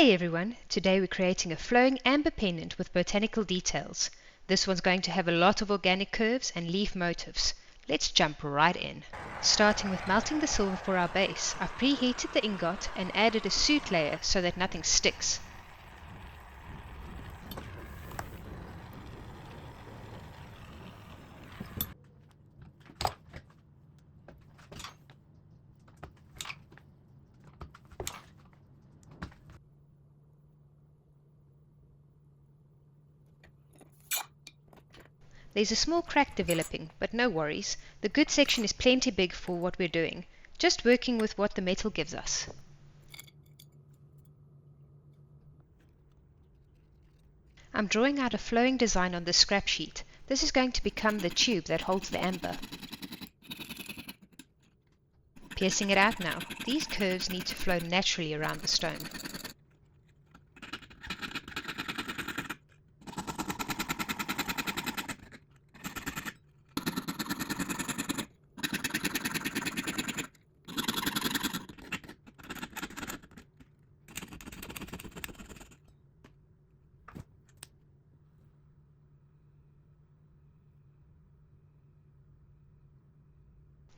Hey everyone, today we're creating a flowing amber pendant with botanical details. This one's going to have a lot of organic curves and leaf motifs. Let's jump right in. Starting with melting the silver for our base, I've preheated the ingot and added a soot layer so that nothing sticks. There's a small crack developing, but no worries. The good section is plenty big for what we're doing, just working with what the metal gives us. I'm drawing out a flowing design on the scrap sheet. This is going to become the tube that holds the amber. Piercing it out now. These curves need to flow naturally around the stone.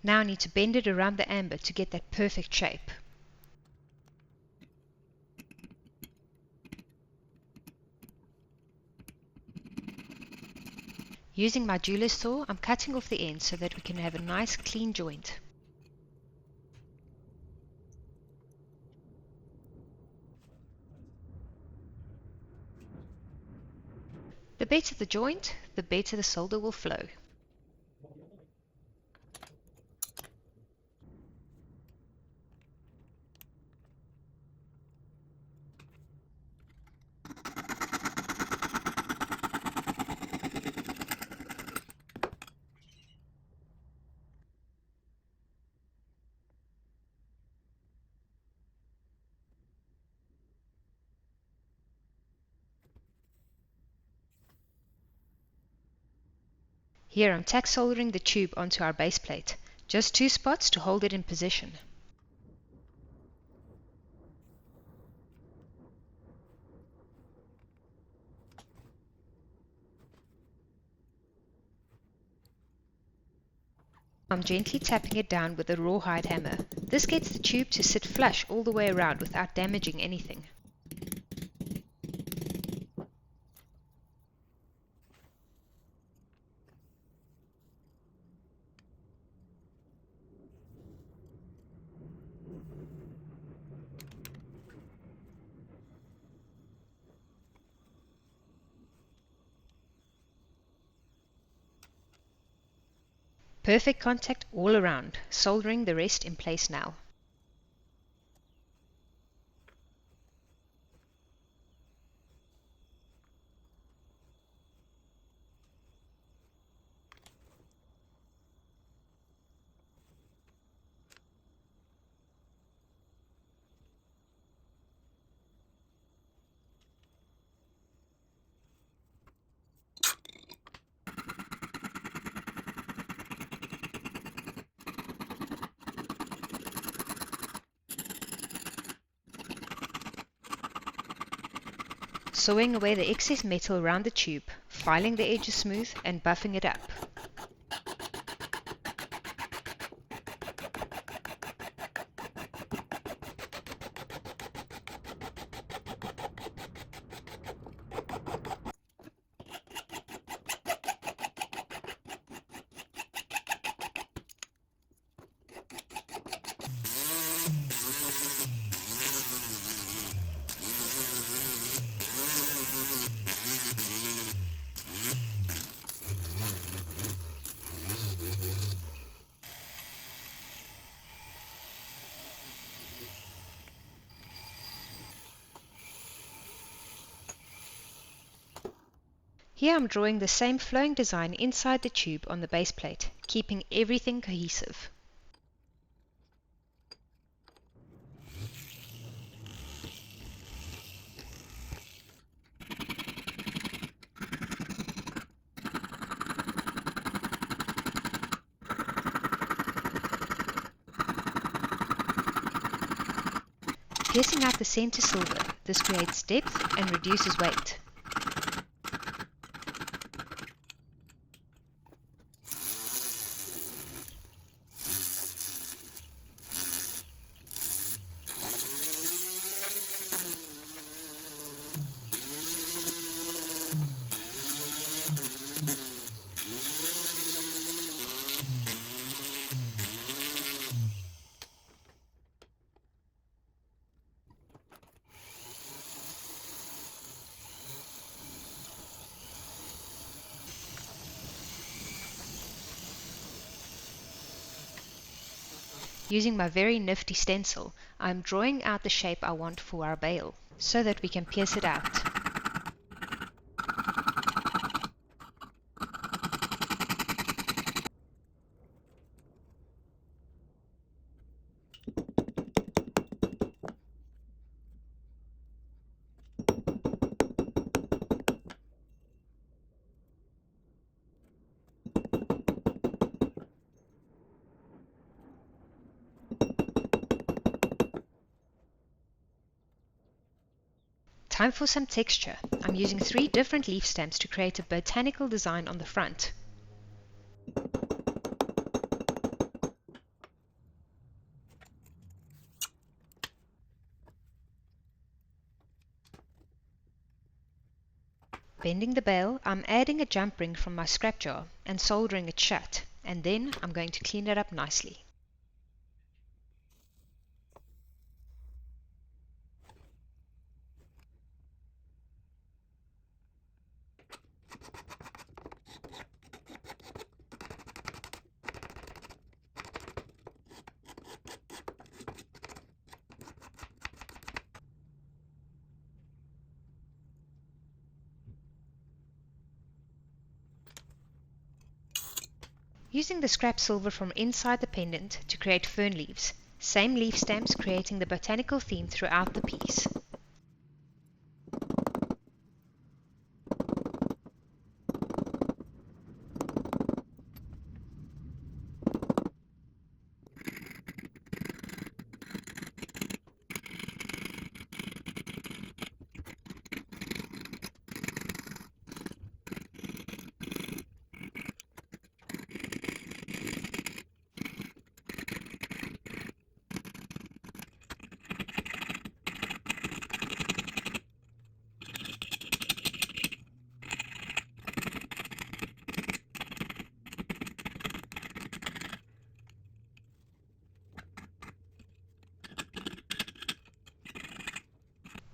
Now I need to bend it around the amber to get that perfect shape. Using my jeweler's saw, I'm cutting off the end so that we can have a nice clean joint. The better the joint, the better the solder will flow. Here I'm tack soldering the tube onto our base plate, just 2 spots to hold it in position. I'm gently tapping it down with a rawhide hammer. This gets the tube to sit flush all the way around without damaging anything. Perfect contact all around, soldering the rest in place now. Sawing away the excess metal around the tube, filing the edges smooth and buffing it up. Here I'm drawing the same flowing design inside the tube on the base plate, keeping everything cohesive. Piercing out the center silver, This creates depth and reduces weight. Using my very nifty stencil, I am drawing out the shape I want for our bale, so that we can pierce it out. Time for some texture. I'm using 3 different leaf stamps to create a botanical design on the front. Bending the bale, I'm adding a jump ring from my scrap jar and soldering it shut, and then I'm going to clean it up nicely. Using the scrap silver from inside the pendant to create fern leaves, same leaf stamps creating the botanical theme throughout the piece.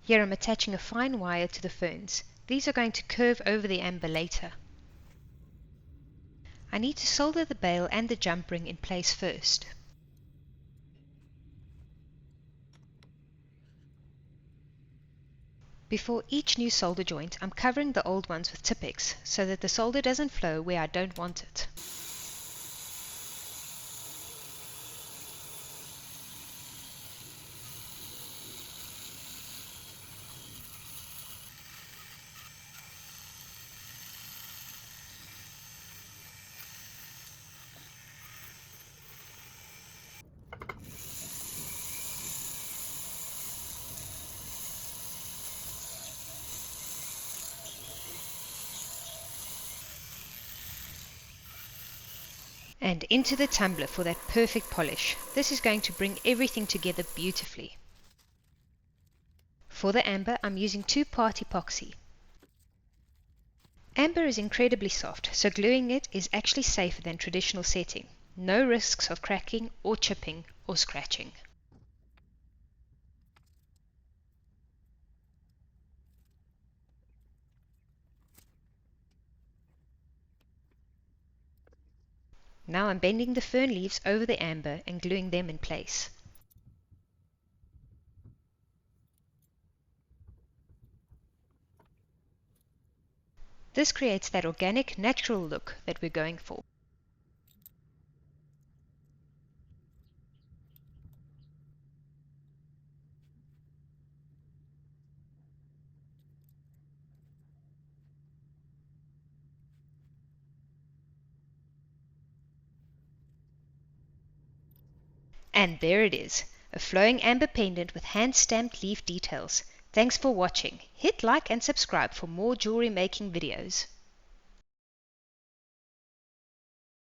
Here I'm attaching a fine wire to the ferns. These are going to curve over the amber later. I need to solder the bale and the jump ring in place first. Before each new solder joint, I'm covering the old ones with Tipp-Ex so that the solder doesn't flow where I don't want it. And into the tumbler for that perfect polish. This is going to bring everything together beautifully. For the amber, I'm using 2-part epoxy. Amber is incredibly soft, so gluing it is actually safer than traditional setting. No risks of cracking or chipping or scratching. Now I'm bending the fern leaves over the amber and gluing them in place. This creates that organic, natural look that we're going for. And there it is, a flowing amber pendant with hand-stamped leaf details. Thanks for watching. Hit like and subscribe for more jewelry making videos.